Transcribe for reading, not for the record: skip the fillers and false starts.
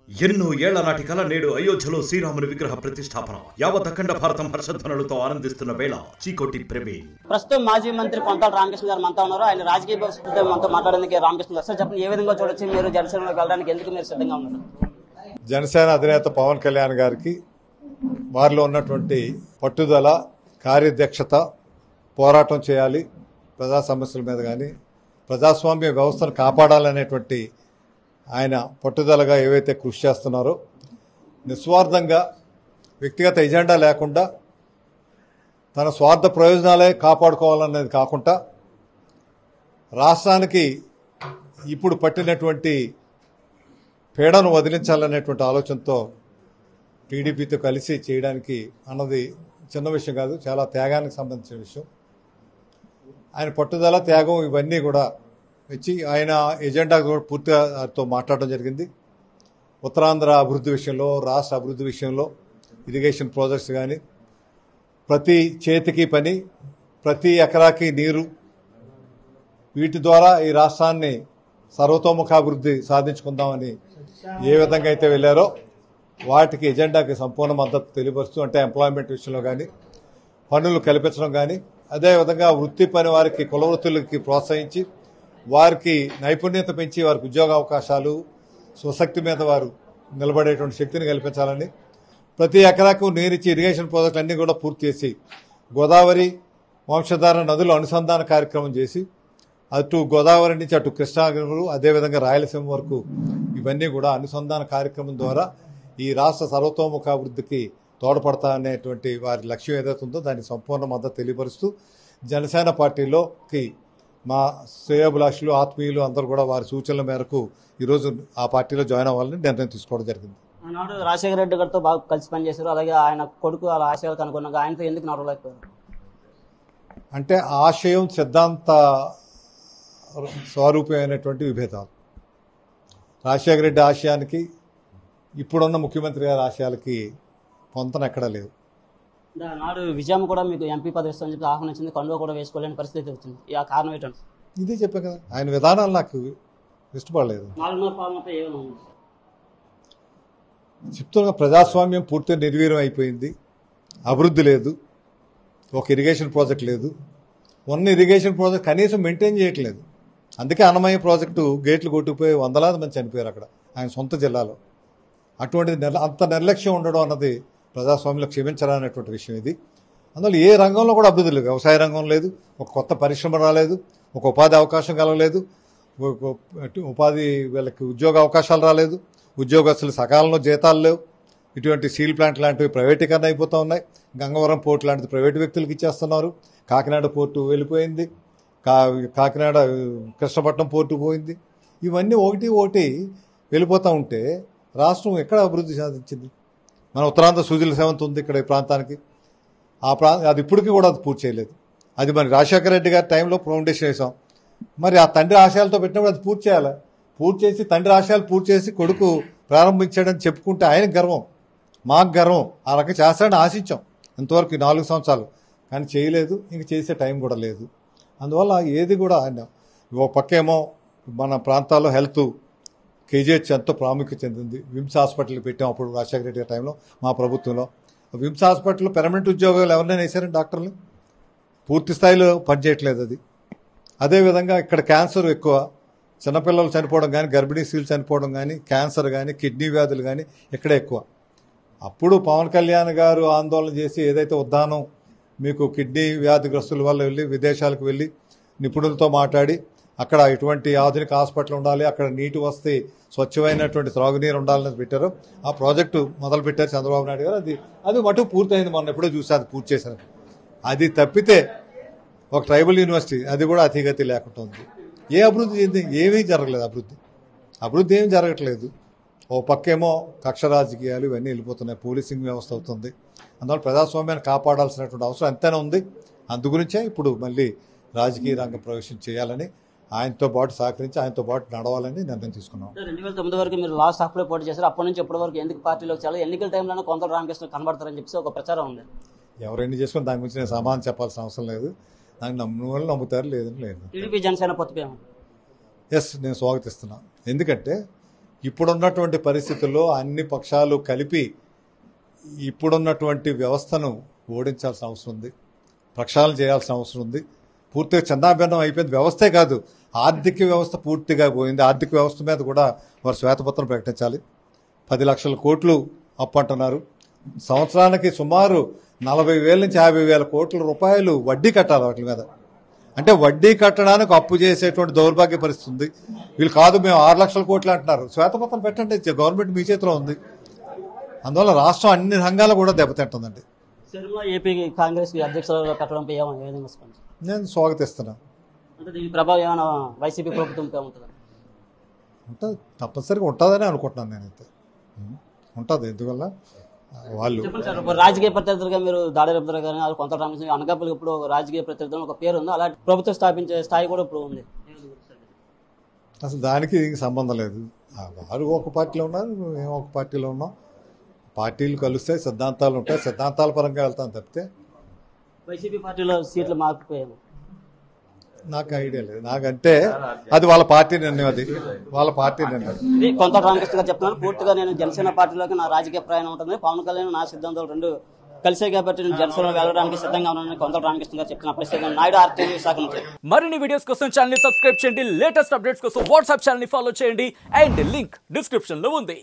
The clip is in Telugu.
ఎన్నో ఏళ్ల నాటి కల నేడు అయోధ్యలో శ్రీరాముని విగ్రహ ప్రతిష్టాపన. యావత్ అఖండ భారతం హర్షధ్వనులతో ఆనందిస్తున్న వేళ చీకోటి ప్రవీణ్. ప్రస్తుతం మాజీ మంత్రి కొంతాల రామకృష్ణ గారు మనతో ఉన్నారు. ఆయన రాజకీయ భవిష్యత్తు మనతో మాట్లాడేందుకు రామకృష్ణ గారు సార్ చెప్పండి, ఏ విధంగా చూడొచ్చు మీరు జనసేనలోకి వెళ్ళడానికి ఎందుకు మీరు సిద్ధంగా ఉన్నారు? జనసేన అధినేత పవన్ కళ్యాణ్ గారికి వారిలో ఉన్నటువంటి పట్టుదల, కార్యదక్షత, పోరాటం చేయాలి ప్రజా సమస్యల మీద కానీ ప్రజాస్వామ్య వ్యవస్థను కాపాడాలనేటువంటి ఆయన పట్టుదలగా ఏవైతే కృషి చేస్తున్నారో, నిస్వార్థంగా వ్యక్తిగత ఎజెండా లేకుండా తన స్వార్థ ప్రయోజనాలే కాపాడుకోవాలనేది కాకుండా రాష్ట్రానికి ఇప్పుడు పట్టినటువంటి పీడను వదిలించాలనేటువంటి ఆలోచనతో టీడీపీతో కలిసి చేయడానికి అన్నది చిన్న విషయం కాదు, చాలా త్యాగానికి సంబంధించిన విషయం. ఆయన పట్టుదల, త్యాగం ఇవన్నీ కూడా ఇచ్చి ఆయన ఎజెండా కూడా పూర్తిగా వారితో మాట్లాడడం జరిగింది. ఉత్తరాంధ్ర అభివృద్ధి విషయంలో, రాష్ట్ర అభివృద్ధి విషయంలో, ఇరిగేషన్ ప్రాజెక్ట్స్ కానీ, ప్రతి చేతికి పని, ప్రతి ఎకరాకి నీరు, వీటి ద్వారా ఈ రాష్ట్రాన్ని సర్వతోముఖాభివృద్ధి సాధించుకుందామని ఏ విధంగా అయితే వెళ్ళారో వాటికి ఎజెండాకి సంపూర్ణ మద్దతు తెలియపరుస్తూ, అంటే ఎంప్లాయ్మెంట్ విషయంలో కానీ, పనులు కల్పించడం కానీ, అదేవిధంగా వృత్తి పని వారికి కుల వృత్తులకి ప్రోత్సహించి వారికి నైపుణ్యత పెంచి వారికి ఉద్యోగ అవకాశాలు, స్వశక్తి మీద వారు నిలబడేటువంటి శక్తిని కల్పించాలని, ప్రతి ఎకరాకు నీరిచ్చి ఇరిగేషన్ ప్రాజెక్టులు అన్నీ కూడా పూర్తి చేసి గోదావరి, వంశధార నదుల అనుసంధాన కార్యక్రమం చేసి అటు గోదావరి నుంచి అటు కృష్ణా, అదేవిధంగా రాయలసీమ వరకు ఇవన్నీ కూడా అనుసంధాన కార్యక్రమం ద్వారా ఈ రాష్ట్ర సర్వతోముఖాభివృద్ధికి తోడ్పడతా అనేటువంటి వారి లక్ష్యం ఏదైతే ఉందో దానికి సంపూర్ణ మద్దతు తెలియపరుస్తూ జనసేన పార్టీలోకి మా శ్రేయోభిలాషులు, ఆత్మీయులు అందరూ కూడా వారి సూచనల మేరకు ఈరోజు ఆ పార్టీలో జాయిన్ అవ్వాలని నిర్ణయం తీసుకోవడం జరిగింది. ఆనాడు రాజశేఖర రెడ్డి గారితో బాగా కలిసి పనిచేశారు, అలాగే ఆయన కొడుకు వాళ్ళ ఆశయాలకు అనుగుణంగా ఆయనతో ఎందుకు నడవలేకపోయారు? అంటే ఆశయం, సిద్ధాంత స్వరూపమైనటువంటి విభేదాలు. రాజశేఖర రెడ్డి ఆశయానికి ఇప్పుడున్న ముఖ్యమంత్రి గారి ఆశయాలకి పొంతన ఎక్కడా లేదు. నాడు విజయం కూడా మీకు ఎంపీ పదవి ఇస్తామని చెప్పి ఆహ్వానించింది, కండువా కూడా వేసుకోలేని పరిస్థితి వచ్చింది. ఆ కారణం ఏంటంటే ఇదే చెప్పాను కదా, ఆయన విధానాలు నాకు ఇష్టపడలేదు. చెప్తున్నా, ప్రజాస్వామ్యం పూర్తిగా నిర్వీర్యం అయిపోయింది, అభివృద్ధి లేదు, ఒక ఇరిగేషన్ ప్రాజెక్ట్ లేదు, ఉన్న ఇరిగేషన్ ప్రాజెక్ట్ కనీసం మెయింటైన్ చేయట్లేదు. అందుకే అన్నమయ్య ప్రాజెక్టు గేట్లు కొట్టుకుపోయి వందలాది మంది చనిపోయారు అక్కడ ఆయన సొంత జిల్లాలో. అటువంటిది అంత నిర్లక్ష్యం ఉండడం అన్నది ప్రజాస్వామ్యంలో క్షమించాలనేటువంటి విషయం ఇది. అందువల్ల ఏ రంగంలో కూడా అభివృద్ధి లేదు. వ్యవసాయ రంగం లేదు, ఒక కొత్త పరిశ్రమ రాలేదు, ఒక ఉపాధి అవకాశం కలగలేదు, ఉపాధి వీళ్ళకి ఉద్యోగ అవకాశాలు రాలేదు, ఉద్యోగస్తులు సకాలంలో జీతాలు లేవు. ఇటువంటి స్టీల్ ప్లాంట్ లాంటివి ప్రైవేటీకరణ అయిపోతూ ఉన్నాయి. గంగవరం పోర్టు లాంటిది ప్రైవేటు వ్యక్తులకు ఇచ్చేస్తున్నారు. కాకినాడ పోర్టు వెళ్ళిపోయింది, కాకినాడ కృష్ణపట్నం పోర్టు పోయింది. ఇవన్నీ ఒకటి వెళ్ళిపోతూ ఉంటే రాష్ట్రం ఎక్కడ అభివృద్ధి సాధించింది? మన ఉత్తరాంధ్ర సూజల సేవంతి ఉంది ఇక్కడ ఈ ప్రాంతానికి, అది ఇప్పటికీ కూడా అది పూర్తి చేయలేదు. అది మరి రాజశేఖర రెడ్డి గారి టైంలో ఫౌండేషన్ వేసాం, మరి ఆ తండ్రి ఆశయాలతో పెట్టినప్పుడు అది పూర్తి చేయాలి. పూర్తి చేసి తండ్రి ఆశయాలు పూర్తి చేసి కొడుకు ప్రారంభించాడని చెప్పుకుంటే ఆయనకు గర్వం, మాకు గర్వం. ఆ రకంగా చేస్తాడని ఆశించాం ఇంతవరకు 4 సంవత్సరాలు, కానీ చేయలేదు, ఇంక చేసే టైం కూడా లేదు. అందువల్ల ఏది కూడా ఆయన ఒక పక్కేమో మన ప్రాంతాల్లో హెల్త్ కేజీహెచ్ ఎంతో ప్రాముఖ్యత చెందింది. విమ్స్ హాస్పిటల్ పెట్టాం అప్పుడు రాజశేఖర రెడ్డి గారి టైంలో మా ప్రభుత్వంలో. విమ్స్ హాస్పిటల్లో పెర్మనెంట్ ఉద్యోగాలు ఎవరినైనా వేశారండి డాక్టర్లు? పూర్తి స్థాయిలో పనిచేయట్లేదు అది. అదేవిధంగా ఇక్కడ క్యాన్సర్ ఎక్కువ, చిన్నపిల్లలు చనిపోవడం కానీ, గర్భిణీ స్త్రీలు చనిపోవడం కానీ, క్యాన్సర్ కానీ, కిడ్నీ వ్యాధులు కానీ ఇక్కడే ఎక్కువ. అప్పుడు పవన్ కళ్యాణ్ గారు ఆందోళన చేసి ఏదైతే ఉద్దానం మీకు కిడ్నీ వ్యాధిగ్రస్తుల వల్ల వెళ్ళి విదేశాలకు వెళ్ళి నిపుణులతో మాట్లాడి అక్కడ ఇటువంటి ఆధునిక హాస్పిటల్ ఉండాలి, అక్కడ నీటి వస్తే స్వచ్ఛమైనటువంటి త్రాగునీరు ఉండాలని పెట్టారు. ఆ ప్రాజెక్టు మొదలు పెట్టారు చంద్రబాబు నాయుడు గారు. అది మటుకు పూర్తయింది, మొన్న ఎప్పుడో చూసి అది పూర్తి చేశారు. అది తప్పితే ఒక ట్రైబల్ యూనివర్సిటీ అది కూడా అతిగతి లేకుండా ఉంది. ఏ అభివృద్ధి చెంది? ఏమీ జరగలేదు. అభివృద్ధి ఏమీ జరగట్లేదు. ఓ పక్కేమో కక్ష రాజకీయాలు ఇవన్నీ వెళ్ళిపోతున్నాయి, పోలీసింగ్ వ్యవస్థ అవుతుంది. అందువల్ల ప్రజాస్వామ్యాన్ని కాపాడాల్సినటువంటి అవసరం ఎంతైనా ఉంది. అందుగురించే ఇప్పుడు మళ్ళీ రాజకీయ రంగ ప్రవేశం చేయాలని, ఆయనతో పాటు సహకరించి ఆయనతో పాటు నడవాలని నిర్ణయం తీసుకున్నాం. 2009 వరకు మీరు లాస్ట్ హాఫ్లో పోటీ చేశారు, అప్పటి నుంచి ఇప్పటి వరకు ఎందుకు పార్టీలోకి చాలా ఎన్నికల టైంలోనే కొంతల రామకృష్ణ కనబడతారని చెప్పి ఒక ప్రచారం ఉంది. ఎవరెన్ని చేసుకుని దాని గురించి నేను సమాధానం చెప్పాల్సిన అవసరం లేదు. నాకు నమ్మిన వాళ్ళు నమ్ముతారు, లేదని లేదు. టీడీపీ జనసేన పొత్తు ఎస్, నేను స్వాగతిస్తున్నాను. ఎందుకంటే ఇప్పుడున్నటువంటి పరిస్థితుల్లో అన్ని పక్షాలు కలిపి ఇప్పుడున్నటువంటి వ్యవస్థను ఓడించాల్సిన అవసరం ఉంది, ప్రక్షాళన చేయాల్సిన అవసరం ఉంది. పూర్తిగా చందాభిన్నం అయిపోయింది. వ్యవస్థే కాదు, ఆర్థిక వ్యవస్థ పూర్తిగా పోయింది. ఆర్థిక వ్యవస్థ మీద కూడా వారు శ్వేతపత్రం ప్రకటించాలి. 10 లక్షల కోట్లు అప్పు అంటున్నారు. సంవత్సరానికి సుమారు 40,000 నుంచి 50,000 కోట్ల రూపాయలు వడ్డీ కట్టాలి వాటి మీద. అంటే వడ్డీ కట్టడానికి అప్పు చేసేటువంటి దౌర్భాగ్య పరిస్థితి ఉంది. వీళ్ళు కాదు మేము 6 లక్షల కోట్లు అంటున్నారు. శ్వేతపత్రం పెట్టండి, గవర్నమెంట్ మీ చేతిలో ఉంది. అందువల్ల రాష్ట్రం అన్ని రంగాలు కూడా దెబ్బతింటుందండి. ఏపీ కాంగ్రెస్ అధ్యక్షులు పెట్టడంపై ఏ విధంగా స్పందించారు? నేను స్వాగతిస్తున్నాను. అంటే దీని ప్రభావం ఏమైనా వైసీపీ ప్రభుత్వంపై ఉంటుందా? ఉంటుంది, తప్పనిసరిగా ఉంటుందని అనుకుంటున్నాను నేనైతే. ఉంటుంది. ఎందువల్ల వాళ్ళు చెప్పండి సార్, రాజకీయ ప్రత్యర్థులుగా మీరు దాడి రవింద్ర గారిని కొంత రామకృష్ణ అనకాపల్లికి ఇప్పుడు రాజకీయ ప్రత్యర్థులు ఒక పేరు ఉంది, అలాంటి ప్రభుత్వం స్థాపించే స్థాయి కూడా ఇప్పుడు ఉంది. అసలు దానికి దీనికి సంబంధం లేదు. వారు ఒక పార్టీలో ఉన్నారు, మేము ఒక పార్టీలో ఉన్నాం. పార్టీలు కలుస్తాయి, సిద్ధాంతాలు ఉంటాయి, సిద్ధాంతాల పరంగా వెళ్తాం తప్పితే వైసీపీ పార్టీలో సీట్లు మార్పుపోయాము నాకు ఐడియా లేదు. నాకంటే అది వాళ్ళ పార్టీ నిర్ణయం, అది వాళ్ళ పార్టీ నిర్ణయం. ఇది కొంత రామకృష్ణ గారు చెప్తున్నాను. పూర్తిగా నేను జనసేన పార్టీలోకి నా రాజకీయ ప్రయాణం ఉంటుంది. పవన్ కళ్యాణ్ నా సిద్ధాంతాలు రెండు కలిసే కాబట్టి నేను జనసేన వెళ్ళడానికి సిద్ధంగా ఉన్నానని కొంత రామకృష్ణ గారు చెప్తున్న నాయుడు RTV శాఖ నుంచి. మరిన్ని వీడియోస్ కోసం ఛానల్ ని సబ్స్క్రైబ్ చేయండి, లేటెస్ట్ అప్డేట్స్ కోసం వాట్సాప్ ఛానల్ ని ఫాలో చేయండి అండ్ లింక్ డిస్క్రిప్షన్ లో ఉంది.